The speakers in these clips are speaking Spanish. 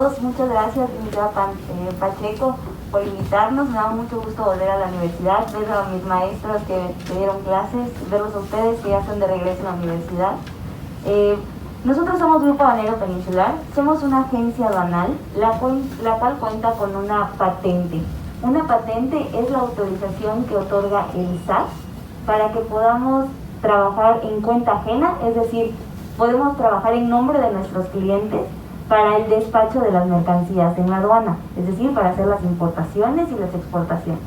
Muchas gracias, licenciada Pacheco, por invitarnos. Me da mucho gusto volver a la universidad, ver a mis maestros que me dieron clases, verlos a ustedes que ya están de regreso en la universidad. Nosotros somos Grupo Aduanero Peninsular, somos una agencia aduanal, la cual cuenta con una patente. Una patente es la autorización que otorga el SAT para que podamos trabajar en cuenta ajena, es decir, podemos trabajar en nombre de nuestros clientes para el despacho de las mercancías en la aduana, es decir, para hacer las importaciones y las exportaciones.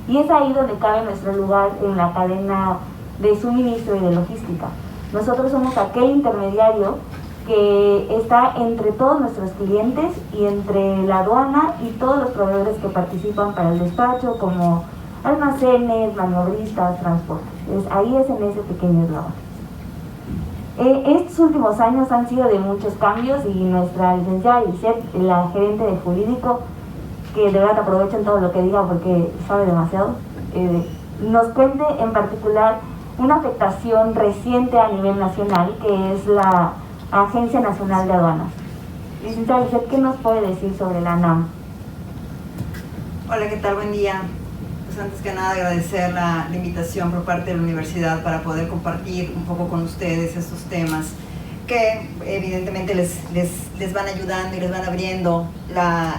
Y es ahí donde cabe nuestro lugar en la cadena de suministro y de logística. Nosotros somos aquel intermediario que está entre todos nuestros clientes y entre la aduana y todos los proveedores que participan para el despacho, como almacenes, maniobristas, transportes. Ahí es en ese pequeño eslabón. Estos últimos años han sido de muchos cambios y nuestra licenciada Lisette, la gerente de jurídico, que de verdad aprovechen todo lo que diga porque sabe demasiado, nos cuente en particular una afectación reciente a nivel nacional, que es la Agencia Nacional de Aduanas. Licenciada Lisette, ¿qué nos puede decir sobre la ANAM? Hola, ¿qué tal? Buen día. Pues antes que nada agradecer la invitación por parte de la universidad para poder compartir un poco con ustedes estos temas que evidentemente les van ayudando y les van abriendo la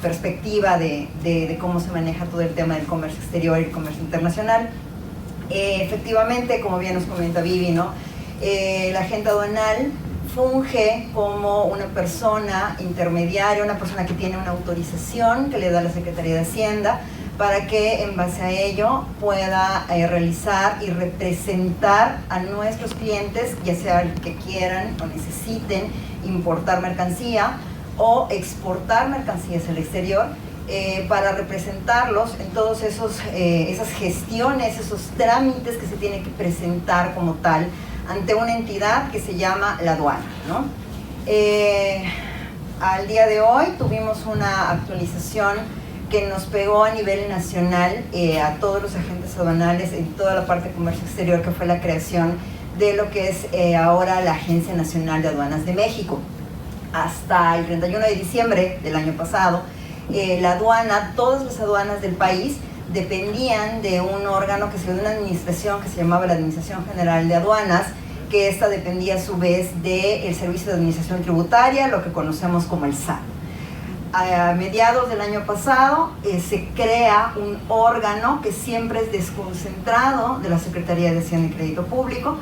perspectiva de cómo se maneja todo el tema del comercio exterior y el comercio internacional. Efectivamente, como bien nos comenta Vivi, ¿no? La agente aduanal funge como una persona intermediaria, una persona que tiene una autorización que le da la Secretaría de Hacienda para que en base a ello pueda realizar y representar a nuestros clientes, ya sea que quieran o necesiten importar mercancía o exportar mercancías al exterior, para representarlos en todos esas gestiones, esos trámites que se tienen que presentar como tal ante una entidad que se llama la aduana, ¿no? Al día de hoy tuvimos una actualización que nos pegó a nivel nacional a todos los agentes aduanales en toda la parte de comercio exterior, que fue la creación de lo que es ahora la Agencia Nacional de Aduanas de México. Hasta el 31 de diciembre del año pasado, la aduana, todas las aduanas del país dependían de un órgano de una administración que se llamaba la Administración General de Aduanas, que esta dependía a su vez del Servicio de Administración Tributaria, lo que conocemos como el SAT. A mediados del año pasado se crea un órgano que siempre es desconcentrado de la Secretaría de Hacienda y Crédito Público,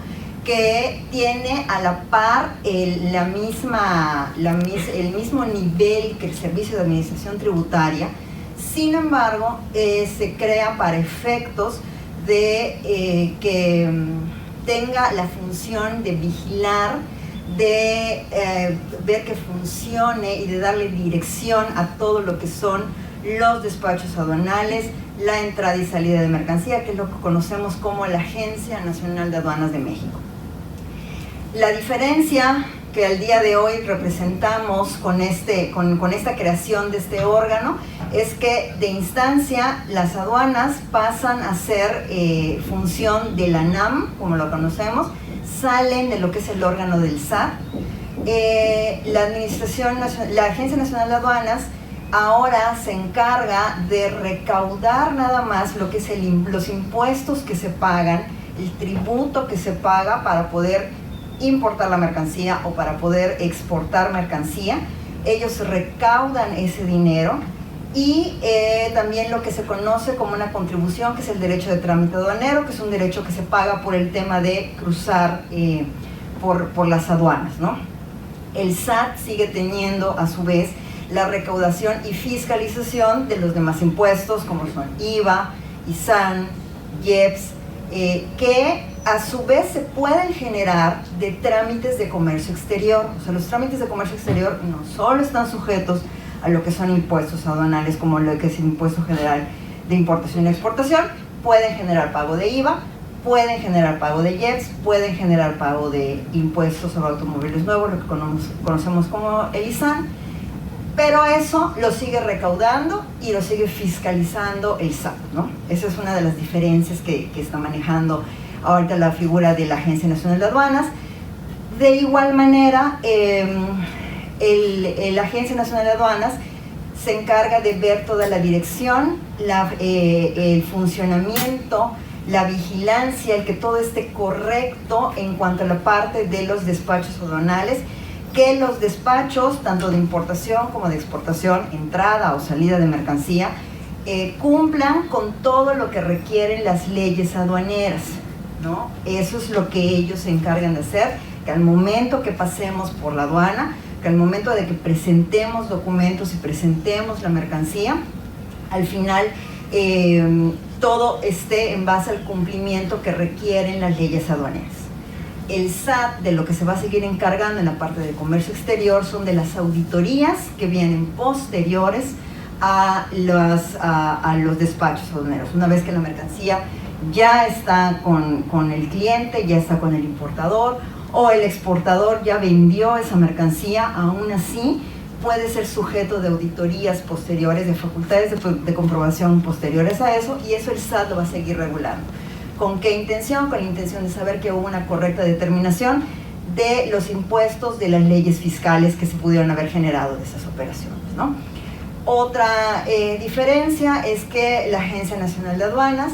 que tiene a la par el mismo nivel que el Servicio de Administración Tributaria. Sin embargo, se crea para efectos de que tenga la función de vigilar, de ver que funcione y de darle dirección a todo lo que son los despachos aduanales, la entrada y salida de mercancía, que es lo que conocemos como la Agencia Nacional de Aduanas de México. La diferencia que al día de hoy representamos con esta creación de este órgano es que de instancia las aduanas pasan a ser función de la ANAM, como lo conocemos, salen de lo que es el órgano del SAT. La Agencia Nacional de Aduanas ahora se encarga de recaudar nada más lo que es los impuestos que se pagan, el tributo que se paga para poder importar la mercancía o para poder exportar mercancía. Ellos recaudan ese dinero y también lo que se conoce como una contribución, que es el derecho de trámite aduanero, que es un derecho que se paga por el tema de cruzar por las aduanas, ¿no? El SAT sigue teniendo a su vez la recaudación y fiscalización de los demás impuestos, como son IVA, ISAN, IEPS, que a su vez se pueden generar de trámites de comercio exterior. O sea, los trámites de comercio exterior no solo están sujetos a lo que son impuestos aduanales, como lo que es el impuesto general de importación y exportación, pueden generar pago de IVA, pueden generar pago de IEPS, pueden generar pago de impuestos sobre automóviles nuevos, lo que conocemos como el ISAN, pero eso lo sigue recaudando y lo sigue fiscalizando el SAT, ¿no? Esa es una de las diferencias que está manejando ahorita la figura de la Agencia Nacional de Aduanas. De igual manera, la Agencia Nacional de Aduanas se encarga de ver toda la dirección, el funcionamiento, la vigilancia, el que todo esté correcto en cuanto a la parte de los despachos aduanales, que los despachos, tanto de importación como de exportación, entrada o salida de mercancía, cumplan con todo lo que requieren las leyes aduaneras, ¿no? Eso es lo que ellos se encargan de hacer, que al momento que pasemos por la aduana, que al momento de que presentemos documentos y presentemos la mercancía, al final todo esté en base al cumplimiento que requieren las leyes aduaneras. El SAT, de lo que se va a seguir encargando en la parte de comercio exterior, son de las auditorías que vienen posteriores a los despachos aduaneros. Una vez que la mercancía ya está con el cliente, ya está con el importador, o el exportador ya vendió esa mercancía, aún así puede ser sujeto de auditorías posteriores, de facultades de comprobación posteriores a eso, y eso el SAT lo va a seguir regulando. ¿Con qué intención? Con la intención de saber que hubo una correcta determinación de los impuestos, de las leyes fiscales que se pudieron haber generado de esas operaciones, ¿no? Otra diferencia es que la Agencia Nacional de Aduanas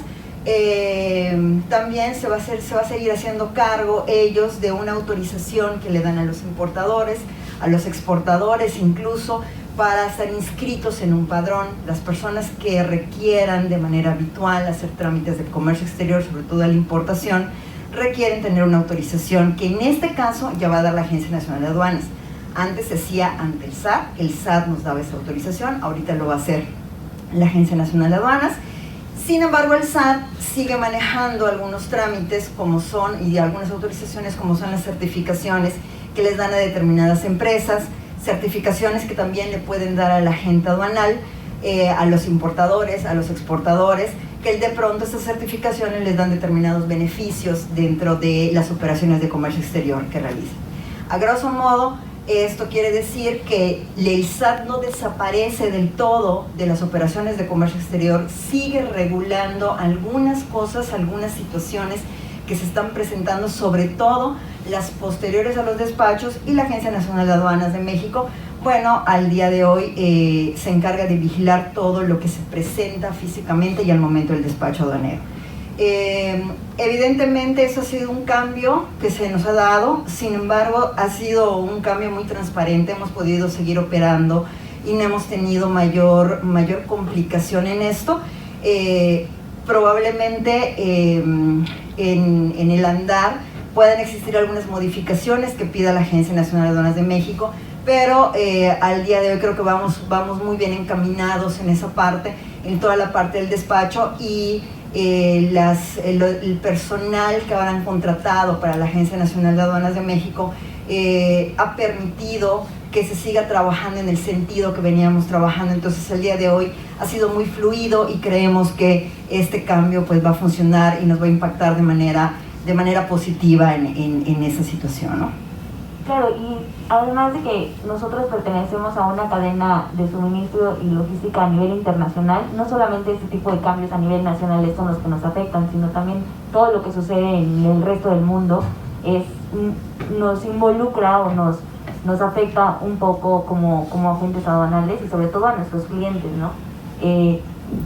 también se va a seguir haciendo cargo ellos de una autorización que le dan a los importadores, a los exportadores incluso, para estar inscritos en un padrón. Las personas que requieran de manera habitual hacer trámites de comercio exterior, sobre todo la importación, requieren tener una autorización que en este caso ya va a dar la Agencia Nacional de Aduanas. Antes se hacía ante el SAT nos daba esa autorización, ahorita lo va a hacer la Agencia Nacional de Aduanas. Sin embargo, el SAT sigue manejando algunos trámites como son, y algunas autorizaciones como son las certificaciones que les dan a determinadas empresas, certificaciones que también le pueden dar a la agente aduanal, a los importadores, a los exportadores, que de pronto estas certificaciones les dan determinados beneficios dentro de las operaciones de comercio exterior que realizan. A grosso modo, esto quiere decir que el SAT no desaparece del todo de las operaciones de comercio exterior, sigue regulando algunas cosas, algunas situaciones que se están presentando, sobre todo las posteriores a los despachos, y la Agencia Nacional de Aduanas de México, bueno, al día de hoy se encarga de vigilar todo lo que se presenta físicamente y al momento del despacho aduanero. Evidentemente eso ha sido un cambio que se nos ha dado, sin embargo ha sido un cambio muy transparente, hemos podido seguir operando y no hemos tenido mayor complicación en esto. Probablemente en el andar puedan existir algunas modificaciones que pida la Agencia Nacional de Aduanas de México, pero al día de hoy creo que vamos muy bien encaminados en esa parte, en toda la parte del despacho, y el personal que habrán contratado para la Agencia Nacional de Aduanas de México ha permitido que se siga trabajando en el sentido que veníamos trabajando. Entonces el día de hoy ha sido muy fluido y creemos que este cambio pues va a funcionar y nos va a impactar de manera positiva en esa situación, ¿no? Claro, y además de que nosotros pertenecemos a una cadena de suministro y logística a nivel internacional, no solamente este tipo de cambios a nivel nacional son los que nos afectan, sino también todo lo que sucede en el resto del mundo nos involucra o nos afecta un poco como agentes aduanales y sobre todo a nuestros clientes, ¿no?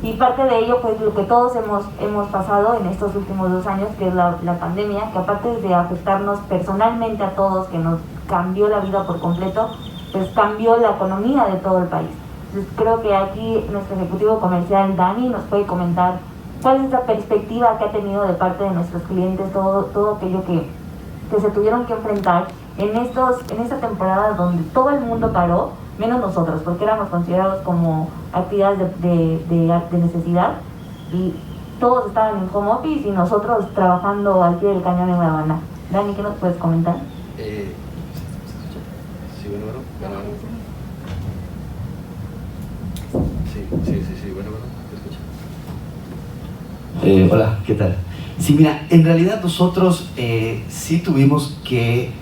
Y parte de ello, pues lo que todos hemos pasado en estos últimos 2 años, que es la pandemia, que aparte de afectarnos personalmente a todos, que nos cambió la vida por completo, pues cambió la economía de todo el país. Entonces creo que aquí nuestro ejecutivo comercial, Dani, nos puede comentar cuál es esa perspectiva que ha tenido de parte de nuestros clientes, todo aquello que se tuvieron que enfrentar en esta temporada donde todo el mundo paró, menos nosotros, porque éramos considerados como actividades de necesidad, y todos estaban en home office y nosotros trabajando al pie del cañón en la aduana. Dani, ¿qué nos puedes comentar? Sí, bueno. Sí, bueno, te escucho. Hola, ¿qué tal? Sí, mira, en realidad nosotros sí tuvimos que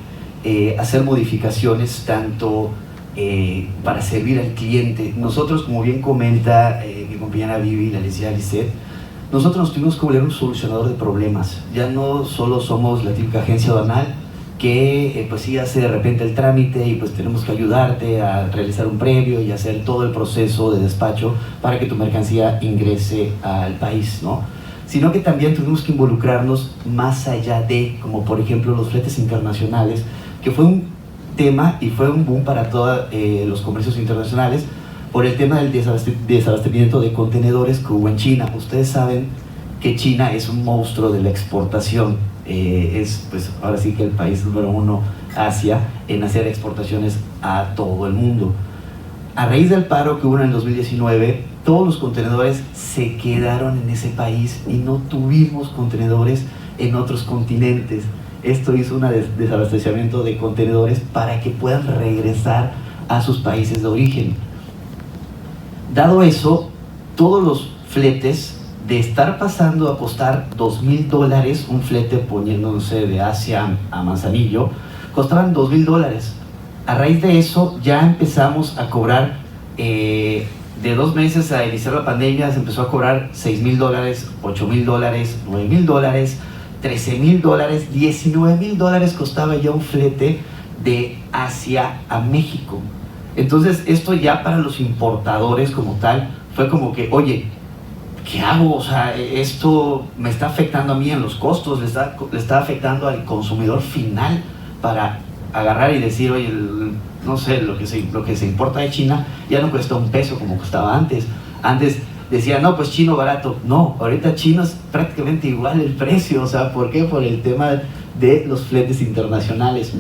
hacer modificaciones tanto para servir al cliente. Nosotros, como bien comenta mi compañera Vivi, la licenciada Lisette, nosotros nos tuvimos que volver un solucionador de problemas. Ya no solo somos la típica agencia aduanal que pues sí hace de repente el trámite y pues tenemos que ayudarte a realizar un previo y hacer todo el proceso de despacho para que tu mercancía ingrese al país, ¿no? Sino que también tuvimos que involucrarnos más allá de, como por ejemplo los fletes internacionales, que fue un tema y fue un boom para todos los comercios internacionales por el tema del desabastecimiento de contenedores que hubo en China. Ustedes saben que China es un monstruo de la exportación. Es pues ahora sí que el país número 1 Asia en hacer exportaciones a todo el mundo. A raíz del paro que hubo en el 2019, todos los contenedores se quedaron en ese país y no tuvimos contenedores en otros continentes. Esto hizo un desabastecimiento de contenedores para que puedan regresar a sus países de origen. Dado eso, todos los fletes, de estar pasando a costar $2,000, un flete poniéndose de Asia a Manzanillo, costaban $2,000. A raíz de eso ya empezamos a cobrar, de 2 meses a iniciar la pandemia, se empezó a cobrar $6,000, $8,000, $9,000, $13,000, $19,000 costaba ya un flete de Asia a México. Entonces esto ya para los importadores como tal fue como que, oye, ¿qué hago? O sea, esto me está afectando a mí en los costos, le está afectando al consumidor final para agarrar y decir, oye, no sé, lo que se importa de China ya no cuesta $1 como costaba antes. Antes decía, no, pues chino barato. No, ahorita chino es prácticamente igual el precio. O sea, ¿por qué? Por el tema de los fletes internacionales.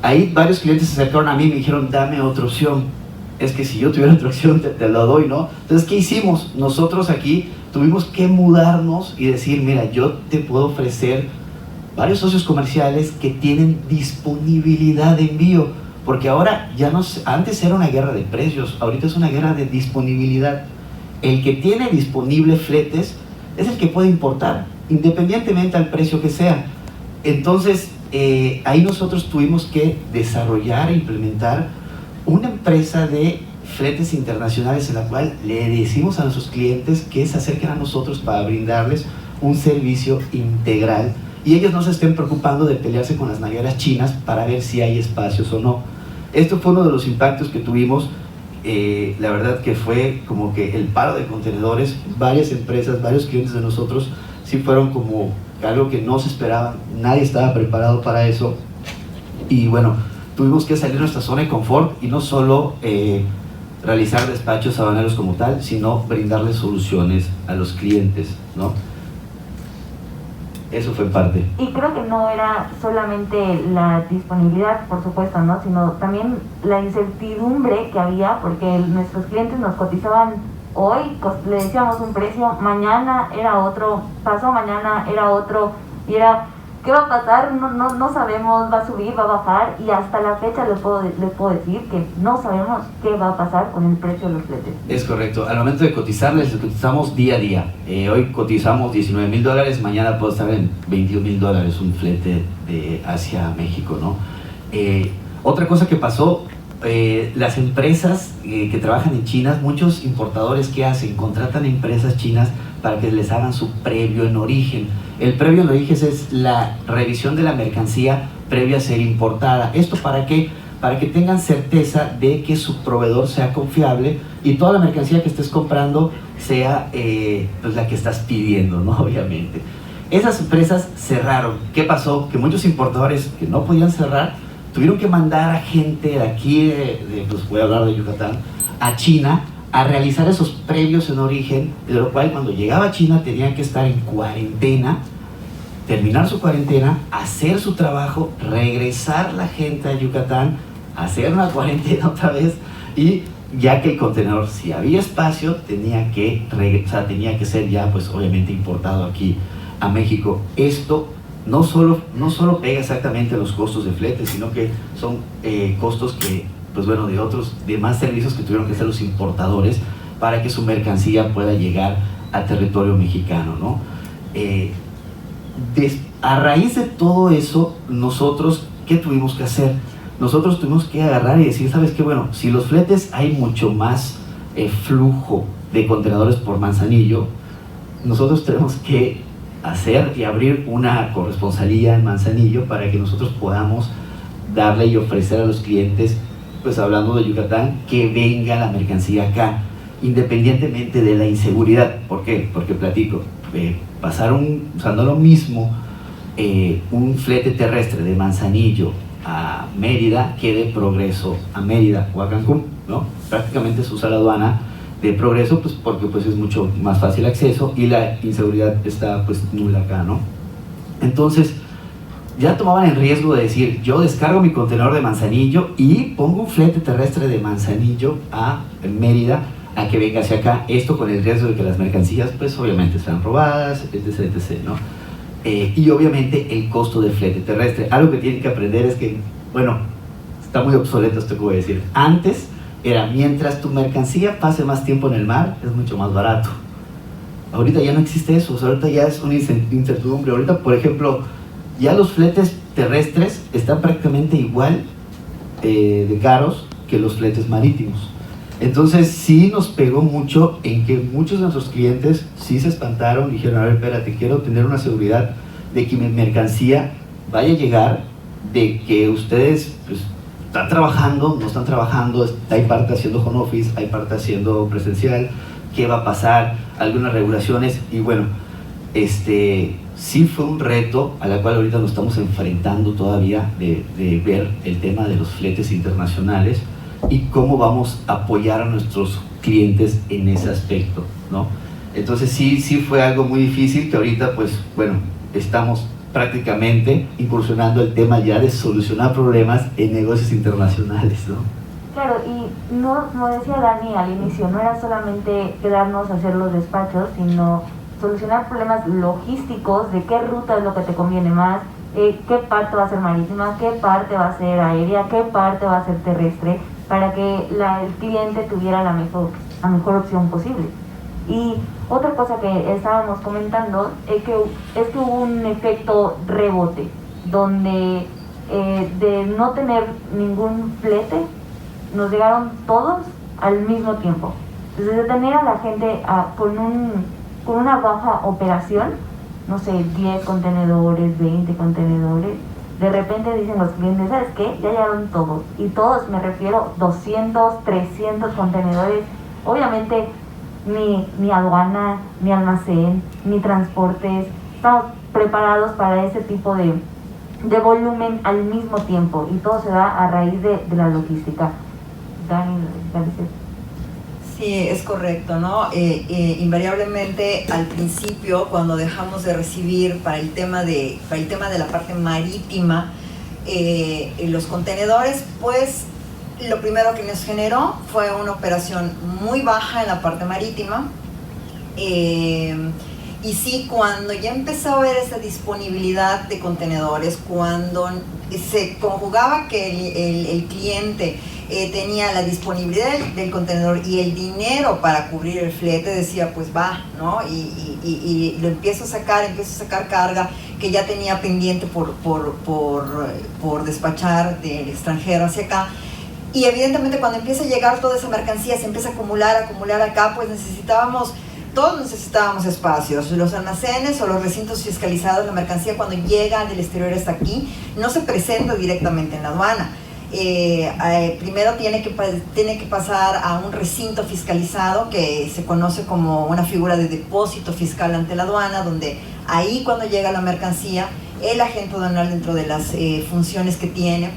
Ahí varios clientes se acercaron a mí y me dijeron, dame otra opción. Es que si yo tuviera otra opción te lo doy, ¿no? Entonces, ¿qué hicimos? Nosotros aquí tuvimos que mudarnos y decir, mira, yo te puedo ofrecer varios socios comerciales que tienen disponibilidad de envío, porque ahora ya no, antes era una guerra de precios, ahorita es una guerra de disponibilidad. El que tiene disponible fletes es el que puede importar, independientemente al precio que sea. Entonces, ahí nosotros tuvimos que desarrollar e implementar una empresa de fletes internacionales en la cual le decimos a nuestros clientes que se acerquen a nosotros para brindarles un servicio integral y ellos no se estén preocupando de pelearse con las navieras chinas para ver si hay espacios o no. Esto fue uno de los impactos que tuvimos. La verdad que fue como que el paro de contenedores, varias empresas, varios clientes de nosotros sí fueron como algo que no se esperaba, nadie estaba preparado para eso y bueno, tuvimos que salir de nuestra zona de confort y no solo realizar despachos aduaneros como tal, sino brindarles soluciones a los clientes, ¿no? Eso fue parte. Y creo que no era solamente la disponibilidad, por supuesto, ¿no? Sino también la incertidumbre que había, porque nuestros clientes nos cotizaban hoy, le decíamos un precio, mañana era otro, pasó mañana era otro, y era, ¿qué va a pasar? No sabemos, va a subir, va a bajar, y hasta la fecha les puedo decir que no sabemos qué va a pasar con el precio de los fletes. Es correcto, al momento de cotizarles, cotizamos día a día. Hoy cotizamos $19,000, mañana puede estar en $21,000 un flete de Asia a México, ¿no? Otra cosa que pasó, las empresas que trabajan en China, muchos importadores, ¿qué hacen? Contratan empresas chinas para que les hagan su previo en origen. El previo en origen es la revisión de la mercancía previa a ser importada. ¿Esto para qué? Para que tengan certeza de que su proveedor sea confiable y toda la mercancía que estés comprando sea pues la que estás pidiendo, ¿no? Obviamente. Esas empresas cerraron. ¿Qué pasó? Que muchos importadores que no podían cerrar tuvieron que mandar a gente de aquí, pues voy a hablar de Yucatán, a China a realizar esos previos en origen, de lo cual cuando llegaba a China tenían que estar en cuarentena, terminar su cuarentena, hacer su trabajo, regresar la gente a Yucatán, hacer una cuarentena otra vez y ya que el contenedor, si había espacio, tenía que ser ya pues obviamente importado aquí a México. Esto no solo pega exactamente los costos de flete, sino que son costos que, pues bueno, de más servicios que tuvieron que hacer los importadores para que su mercancía pueda llegar a territorio mexicano, ¿no? A raíz de todo eso, nosotros, ¿qué tuvimos que hacer? Nosotros tuvimos que agarrar y decir, ¿sabes qué? Bueno, si los fletes hay mucho más flujo de contenedores por Manzanillo, nosotros tenemos que hacer y abrir una corresponsalía en Manzanillo para que nosotros podamos darle y ofrecer a los clientes, pues hablando de Yucatán, que venga la mercancía acá, independientemente de la inseguridad. ¿Por qué? Porque platico, o sea, no lo mismo un flete terrestre de Manzanillo a Mérida que de Progreso a Mérida o a Cancún, ¿no? Prácticamente se usa la aduana de Progreso, pues porque pues es mucho más fácil acceso y la inseguridad está pues nula acá, ¿no? Entonces ya tomaban el riesgo de decir, yo descargo mi contenedor de Manzanillo y pongo un flete terrestre de Manzanillo a Mérida a que venga hacia acá, esto con el riesgo de que las mercancías pues obviamente sean robadas, etc., ¿no? Y obviamente el costo del flete terrestre. Algo que tienen que aprender es que, bueno, está muy obsoleto esto que voy a decir. Antes era, mientras tu mercancía pase más tiempo en el mar, es mucho más barato. Ahorita ya no existe eso, o sea, ahorita ya es una incertidumbre. Ahorita, por ejemplo, ya los fletes terrestres están prácticamente igual de caros que los fletes marítimos. Entonces sí nos pegó mucho en que muchos de nuestros clientes sí se espantaron y dijeron, a ver, espérate, quiero tener una seguridad de que mi mercancía vaya a llegar, de que ustedes pues, están trabajando, no están trabajando, hay parte haciendo home office, hay parte haciendo presencial, qué va a pasar, algunas regulaciones, y bueno, sí fue un reto a la cual ahorita nos estamos enfrentando todavía de ver el tema de los fletes internacionales y cómo vamos a apoyar a nuestros clientes en ese aspecto, ¿no? Entonces sí fue algo muy difícil que ahorita pues bueno, estamos prácticamente incursionando el tema ya de solucionar problemas en negocios internacionales, ¿no? Claro, y no, como decía Dani al inicio, no era solamente quedarnos a hacer los despachos, sino solucionar problemas logísticos de qué ruta es lo que te conviene más, qué parte va a ser marítima, qué parte va a ser aérea, qué parte va a ser terrestre, para que el cliente tuviera la mejor opción posible. Y otra cosa que estábamos comentando es que hubo un efecto rebote, donde de no tener ningún flete, nos llegaron todos al mismo tiempo. Entonces, de tener a la gente con una baja operación, no sé, 10 contenedores, 20 contenedores, de repente dicen los clientes, ¿sabes qué? Ya llegaron todos. Y todos, me refiero, 200, 300 contenedores. Obviamente, ni aduana, ni almacén, ni transportes. Estamos preparados para ese tipo de volumen al mismo tiempo. Y todo se da a raíz de la logística. Dani, Sí, es correcto, ¿no? Invariablemente al principio, cuando dejamos de recibir para el tema de la parte marítima, los contenedores, pues lo primero que nos generó fue una operación muy baja en la parte marítima. Y sí, cuando ya empezó a haber esa disponibilidad de contenedores, cuando se conjugaba que el cliente tenía la disponibilidad del contenedor y el dinero para cubrir el flete, decía pues va, ¿no? Y lo empiezo a sacar carga que ya tenía pendiente por despachar del extranjero hacia acá. Y evidentemente cuando empieza a llegar toda esa mercancía, se empieza a acumular acá, pues todos necesitábamos espacios. Los almacenes o los recintos fiscalizados, la mercancía cuando llega del exterior hasta aquí, no se presenta directamente en la aduana. Primero tiene que pasar a un recinto fiscalizado que se conoce como una figura de depósito fiscal ante la aduana, donde ahí cuando llega la mercancía, el agente aduanal, dentro de las funciones que tiene,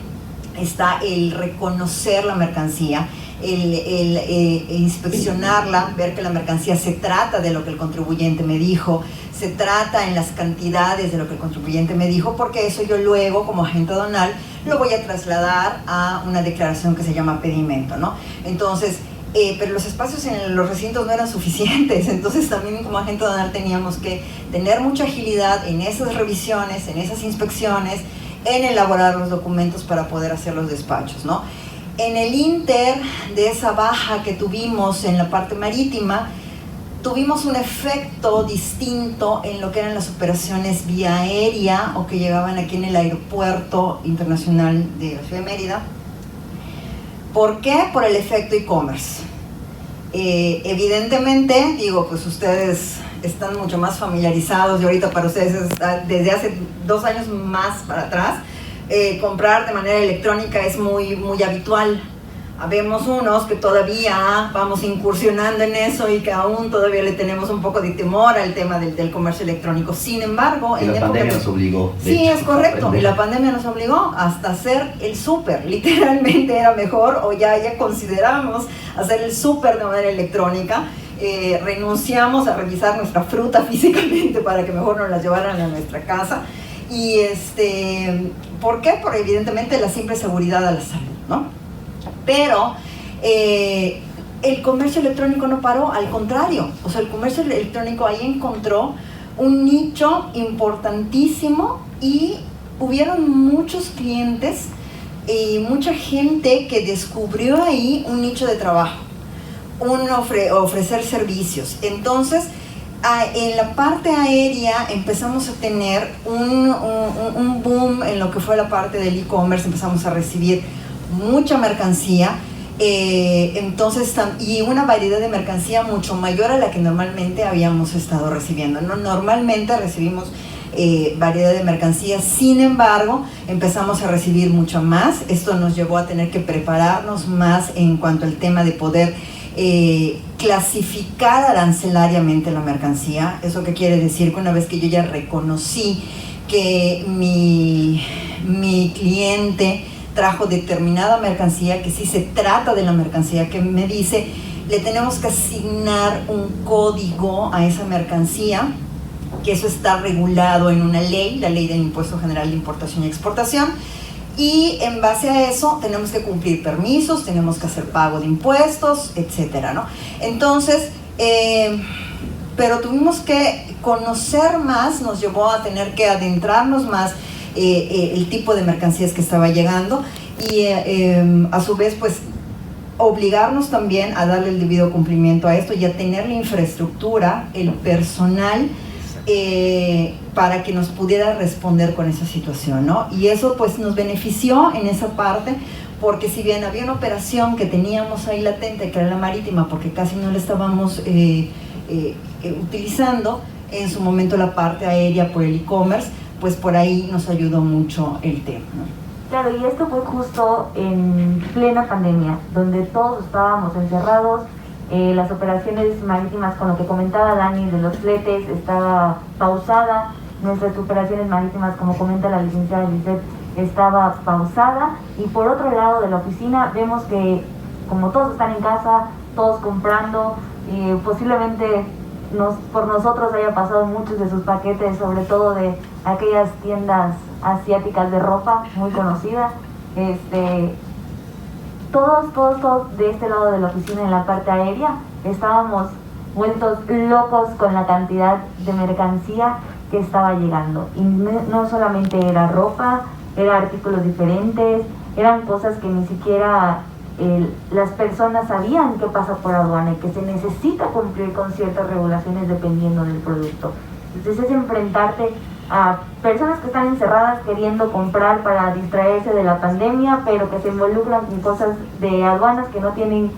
está el reconocer la mercancía, el inspeccionarla, ver que la mercancía se trata de lo que el contribuyente me dijo, se trata en las cantidades de lo que el contribuyente me dijo, porque eso yo luego como agente aduanal lo voy a trasladar a una declaración que se llama pedimento, ¿no? Entonces, pero los espacios en los recintos no eran suficientes, entonces también como agente aduanal teníamos que tener mucha agilidad en esas revisiones, en esas inspecciones, en elaborar los documentos para poder hacer los despachos, ¿no? En el inter de esa baja que tuvimos en la parte marítima, tuvimos un efecto distinto en lo que eran las operaciones vía aérea o que llegaban aquí en el aeropuerto internacional de la ciudad de Mérida. ¿Por qué? Por el efecto e-commerce. Evidentemente, digo, pues ustedes están mucho más familiarizados, y ahorita para ustedes desde hace 2 años más para atrás, comprar de manera electrónica es muy, muy habitual. Habemos unos que todavía vamos incursionando en eso y que aún todavía le tenemos un poco de temor al tema del comercio electrónico. Sin embargo, y la pandemia nos obligó. Sí, es correcto. Y la pandemia nos obligó hasta hacer el súper. Literalmente era mejor, o ya consideramos hacer el súper de manera electrónica. Renunciamos a revisar nuestra fruta físicamente para que mejor nos la llevaran a nuestra casa. Y ¿por qué? Por evidentemente la simple seguridad a la salud, ¿no? Pero el comercio electrónico no paró, al contrario. O sea, el comercio electrónico ahí encontró un nicho importantísimo y hubieron muchos clientes y mucha gente que descubrió ahí un nicho de trabajo, ofrecer servicios. Entonces, en la parte aérea empezamos a tener un boom en lo que fue la parte del e-commerce. Empezamos a recibir mucha mercancía, entonces, y una variedad de mercancía mucho mayor a la que normalmente habíamos estado recibiendo, ¿no? Normalmente recibimos variedad de mercancía, sin embargo empezamos a recibir mucho más. Esto nos llevó a tener que prepararnos más en cuanto al tema de poder clasificar arancelariamente la mercancía. ¿Eso qué quiere decir? Que una vez que yo ya reconocí que mi cliente trajo determinada mercancía, que sí se trata de la mercancía que me dice, le tenemos que asignar un código a esa mercancía, que eso está regulado en una ley, la Ley del Impuesto General de Importación y Exportación, y en base a eso tenemos que cumplir permisos, tenemos que hacer pago de impuestos, etcétera, ¿no? Entonces, pero tuvimos que conocer más, nos llevó a tener que adentrarnos más el tipo de mercancías que estaba llegando y a su vez pues obligarnos también a darle el debido cumplimiento a esto y a tener la infraestructura, el personal para que nos pudiera responder con esa situación, ¿no? Y eso pues nos benefició en esa parte, porque si bien había una operación que teníamos ahí latente, que era la marítima, porque casi no la estábamos utilizando, en su momento la parte aérea por el e-commerce, pues por ahí nos ayudó mucho el tema, ¿no? Claro, y esto fue justo en plena pandemia, donde todos estábamos encerrados. Las operaciones marítimas, con lo que comentaba Dani de los fletes, estaba pausada. Nuestras operaciones marítimas, como comenta la licenciada Lisette, estaba pausada. Y por otro lado de la oficina vemos que como todos están en casa, todos comprando, posiblemente por nosotros haya pasado muchos de sus paquetes, sobre todo de aquellas tiendas asiáticas de ropa muy conocidas. Todos de este lado de la oficina, en la parte aérea, estábamos vueltos locos con la cantidad de mercancía que estaba llegando. Y no solamente era ropa, eran artículos diferentes, eran cosas que ni siquiera las personas sabían que pasa por aduana y que se necesita cumplir con ciertas regulaciones dependiendo del producto. Entonces es enfrentarte a personas que están encerradas queriendo comprar para distraerse de la pandemia, pero que se involucran en cosas de aduanas que no tienen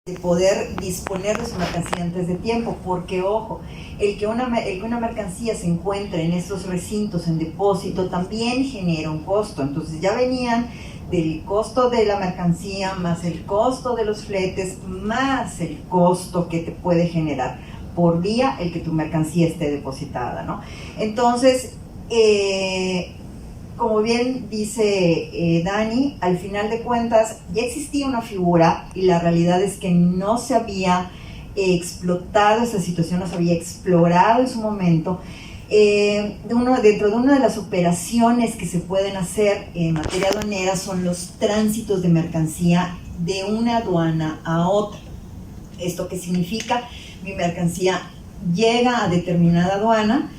de poder disponer de su mercancía antes de tiempo, porque ojo, el que una mercancía se encuentre en estos recintos en depósito también genera un costo. Entonces ya venían del costo de la mercancía, más el costo de los fletes, más el costo que te puede generar por vía el que tu mercancía esté depositada, ¿no? Entonces, como bien dice Dani, al final de cuentas ya existía una figura y la realidad es que no se había explotado esa situación, no se había explorado en su momento. Dentro de una de las operaciones que se pueden hacer en materia aduanera son los tránsitos de mercancía de una aduana a otra. ¿Esto qué significa? Mi mercancía llega a determinada aduana.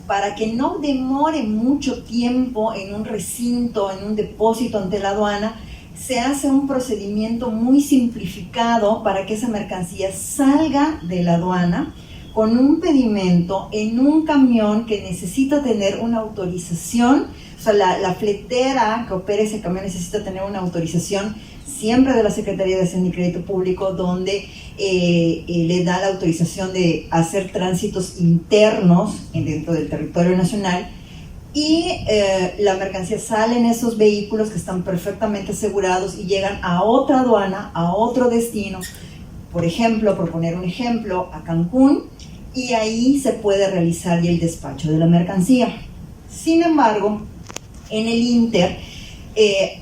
Para que no demore mucho tiempo en un recinto, en un depósito ante la aduana, se hace un procedimiento muy simplificado para que esa mercancía salga de la aduana con un pedimento en un camión que necesita tener una autorización O sea, la fletera que opera ese camión necesita tener una autorización siempre de la Secretaría de Hacienda y Crédito Público, donde le da la autorización de hacer tránsitos internos dentro del territorio nacional, y la mercancía sale en esos vehículos que están perfectamente asegurados y llegan a otra aduana, a otro destino, por ejemplo, por poner un ejemplo, a Cancún, y ahí se puede realizar ya el despacho de la mercancía. Sin embargo, en el Inter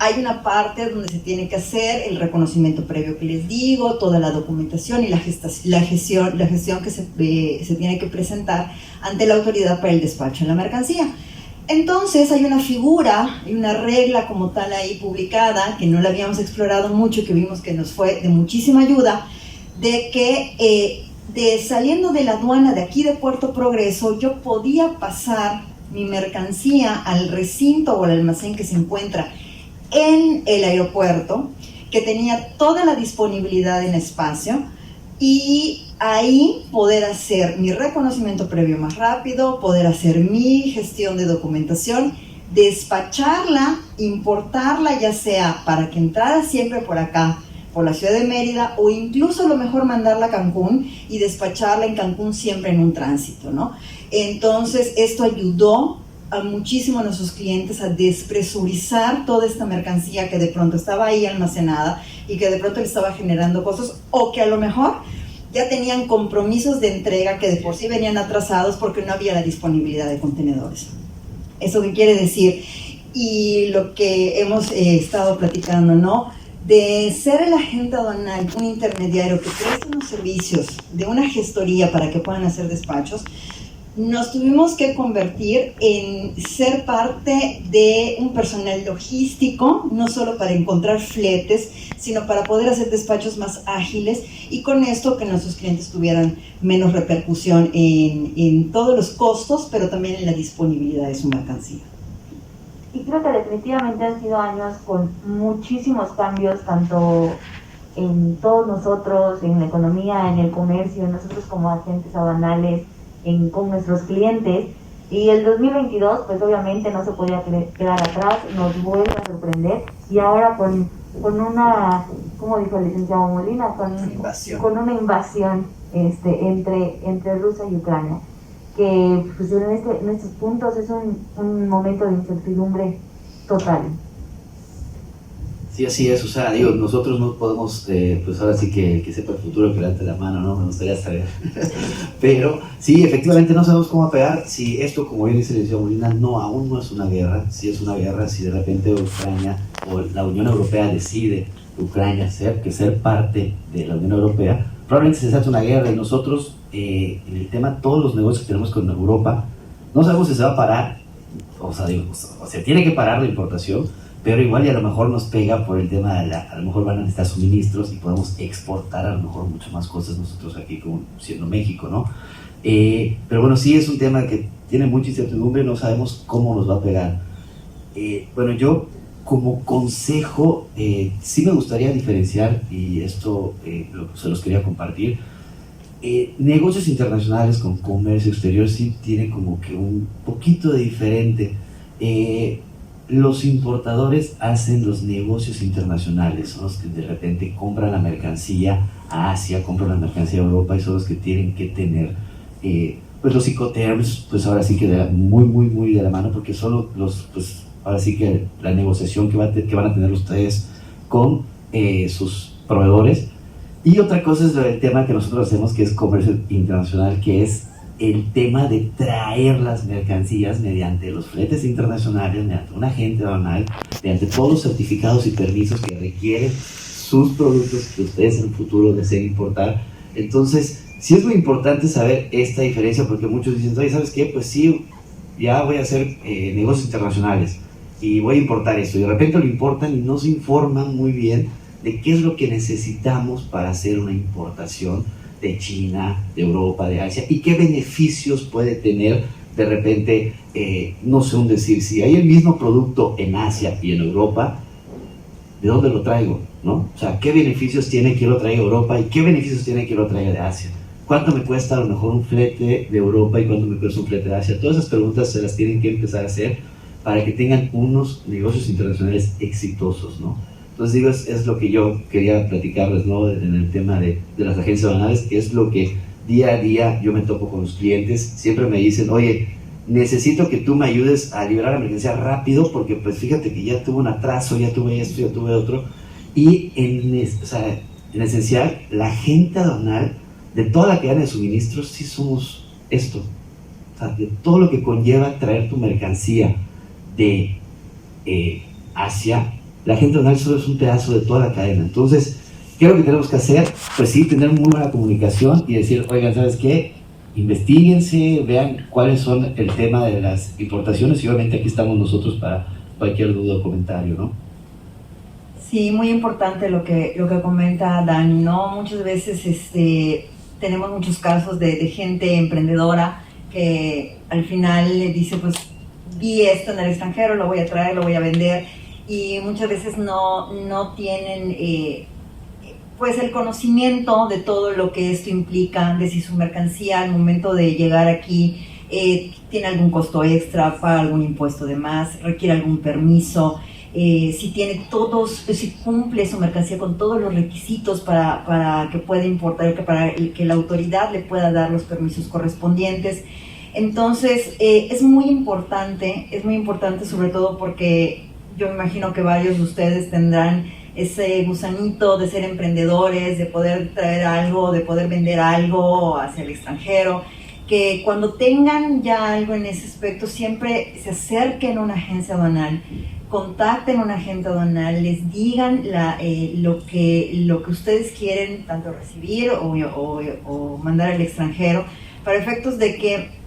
hay una parte donde se tiene que hacer el reconocimiento previo que les digo, toda la documentación y la gestión que se tiene que presentar ante la autoridad para el despacho de la mercancía. Entonces hay una figura y una regla como tal ahí publicada, que no la habíamos explorado mucho, que vimos que nos fue de muchísima ayuda, de que saliendo de la aduana de aquí de Puerto Progreso, yo podía pasar mi mercancía al recinto o al almacén que se encuentra en el aeropuerto, que tenía toda la disponibilidad en espacio, y ahí poder hacer mi reconocimiento previo más rápido, poder hacer mi gestión de documentación, despacharla, importarla, ya sea para que entrara siempre por acá, por la ciudad de Mérida, o incluso a lo mejor mandarla a Cancún y despacharla en Cancún siempre en un tránsito, ¿no? Entonces esto ayudó a muchísimo a nuestros clientes a despresurizar toda esta mercancía que de pronto estaba ahí almacenada y que de pronto le estaba generando costos, o que a lo mejor ya tenían compromisos de entrega que de por sí venían atrasados porque no había la disponibilidad de contenedores. ¿Eso qué quiere decir? Y lo que hemos estado platicando, ¿no? De ser el agente aduanal, un intermediario que presta unos servicios de una gestoría para que puedan hacer despachos, nos tuvimos que convertir en ser parte de un personal logístico, no solo para encontrar fletes, sino para poder hacer despachos más ágiles, y con esto que nuestros clientes tuvieran menos repercusión en todos los costos, pero también en la disponibilidad de su mercancía. Y creo que definitivamente han sido años con muchísimos cambios, tanto en todos nosotros, en la economía, en el comercio, en nosotros como agentes aduanales, con nuestros clientes. Y el 2022 pues obviamente no se podía quedar atrás, nos vuelve a sorprender, y ahora con una, como dijo el licenciado Molina, con una invasión entre Rusia y Ucrania, que pues en estos puntos es un momento de incertidumbre total. Sí, así es, o sea, digo, nosotros no podemos, pues ahora sí que sepa el futuro que levante la mano, ¿no? Me gustaría saber. Pero sí, efectivamente no sabemos cómo va a pegar. Si esto, como bien dice el licenciado Molina, aún no es una guerra. Si es una guerra, si de repente Ucrania o la Unión Europea decide Ucrania ser parte de la Unión Europea, probablemente se desate una guerra, y nosotros, en el tema, todos los negocios que tenemos con Europa, no sabemos si se va a parar, o sea, digo, o sea, tiene que parar la importación, pero igual y a lo mejor nos pega por el tema a lo mejor van a necesitar suministros y podemos exportar a lo mejor mucho más cosas nosotros aquí, como siendo México, ¿no? Pero bueno, sí es un tema que tiene mucha incertidumbre, no sabemos cómo nos va a pegar. Bueno, yo como consejo sí me gustaría diferenciar, y esto se los quería compartir. Negocios internacionales con comercio exterior sí tiene como que un poquito de diferente. Los importadores hacen los negocios internacionales, son los que de repente compran la mercancía a Asia, compran la mercancía a Europa, y son los que tienen que tener pues los Incoterms, pues ahora sí que muy de la mano, porque son los, pues ahora sí que la negociación que van a tener ustedes con sus proveedores. Y otra cosa es el tema que nosotros hacemos, que es comercio internacional, que es el tema de traer las mercancías mediante los fletes internacionales, mediante un agente aduanal, mediante todos los certificados y permisos que requieren sus productos que ustedes en el futuro deseen importar. Entonces, sí es muy importante saber esta diferencia, porque muchos dicen, oye, ¿sabes qué? Pues sí, ya voy a hacer negocios internacionales y voy a importar esto, y de repente lo importan y no se informan muy bien de qué es lo que necesitamos para hacer una importación de China, de Europa, de Asia, y qué beneficios puede tener de repente, no sé, decir, si hay el mismo producto en Asia y en Europa, ¿de dónde lo traigo? ¿No? O sea, ¿qué beneficios tiene que lo traiga a Europa y qué beneficios tiene que lo traiga de Asia? ¿Cuánto me cuesta a lo mejor un flete de Europa y cuánto me cuesta un flete de Asia? Todas esas preguntas se las tienen que empezar a hacer, para que tengan unos negocios internacionales exitosos, ¿no? Entonces digo, es lo que yo quería platicarles, ¿no? En el tema de las agencias aduanales, que es lo que día a día yo me topo con los clientes. Siempre me dicen, oye, necesito que tú me ayudes a liberar la mercancía rápido, porque pues fíjate que ya tuve un atraso, ya tuve esto, ya tuve otro. Y en esencial, la agente aduanal de toda la cadena de suministros sí somos esto. O sea, de todo lo que conlleva traer tu mercancía de Asia, la agente aduanal solo es un pedazo de toda la cadena. Entonces, ¿qué es lo que tenemos que hacer? Pues sí, tener muy buena comunicación y decir, oigan, ¿sabes qué? Investíguense, vean cuáles son el tema de las importaciones y obviamente aquí estamos nosotros para cualquier duda o comentario, ¿no? Sí, muy importante lo que comenta Dani, ¿no? Muchas veces tenemos muchos casos de gente emprendedora que al final le dice, pues vi esto en el extranjero, lo voy a traer, lo voy a vender, y muchas veces no tienen pues el conocimiento de todo lo que esto implica, de si su mercancía al momento de llegar aquí tiene algún costo extra, paga algún impuesto de más, requiere algún permiso, si cumple su mercancía con todos los requisitos para que pueda importar, para que la autoridad le pueda dar los permisos correspondientes. Entonces es muy importante sobre todo porque yo me imagino que varios de ustedes tendrán ese gusanito de ser emprendedores, de poder traer algo, de poder vender algo hacia el extranjero, que cuando tengan ya algo en ese aspecto siempre se acerquen a una agencia aduanal, contacten a un agente aduanal, les digan lo que ustedes quieren tanto recibir o mandar al extranjero, para efectos de que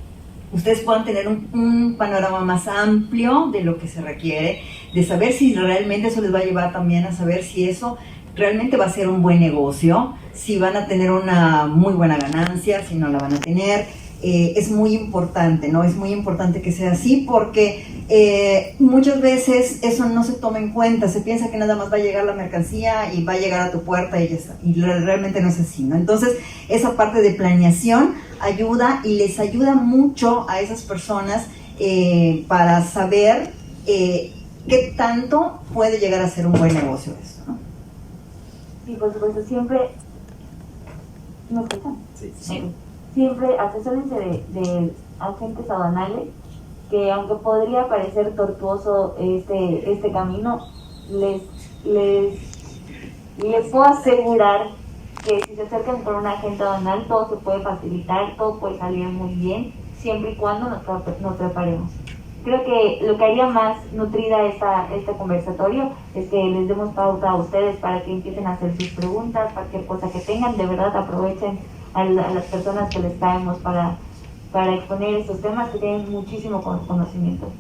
ustedes puedan tener un panorama más amplio de lo que se requiere, de saber si realmente eso les va a llevar también a saber si eso realmente va a ser un buen negocio, si van a tener una muy buena ganancia, si no la van a tener. Es muy importante, ¿no? Es muy importante que sea así porque muchas veces eso no se toma en cuenta, se piensa que nada más va a llegar la mercancía y va a llegar a tu puerta y ya está, y realmente no es así, ¿no? Entonces esa parte de planeación ayuda y les ayuda mucho a esas personas para saber qué tanto puede llegar a ser un buen negocio esto, ¿no? Sí, por supuesto, siempre... ¿Me escuchan? Sí. Siempre asesórense de agentes aduanales, que aunque podría parecer tortuoso este camino, les puedo asegurar que si se acercan con un agente aduanal todo se puede facilitar, todo puede salir muy bien, siempre y cuando nos preparemos. Creo que lo que haría más nutrida este conversatorio es que les demos pauta a ustedes para que empiecen a hacer sus preguntas, cualquier cosa que tengan, de verdad aprovechen a las personas que les traemos para exponer estos temas, que tienen muchísimo conocimiento.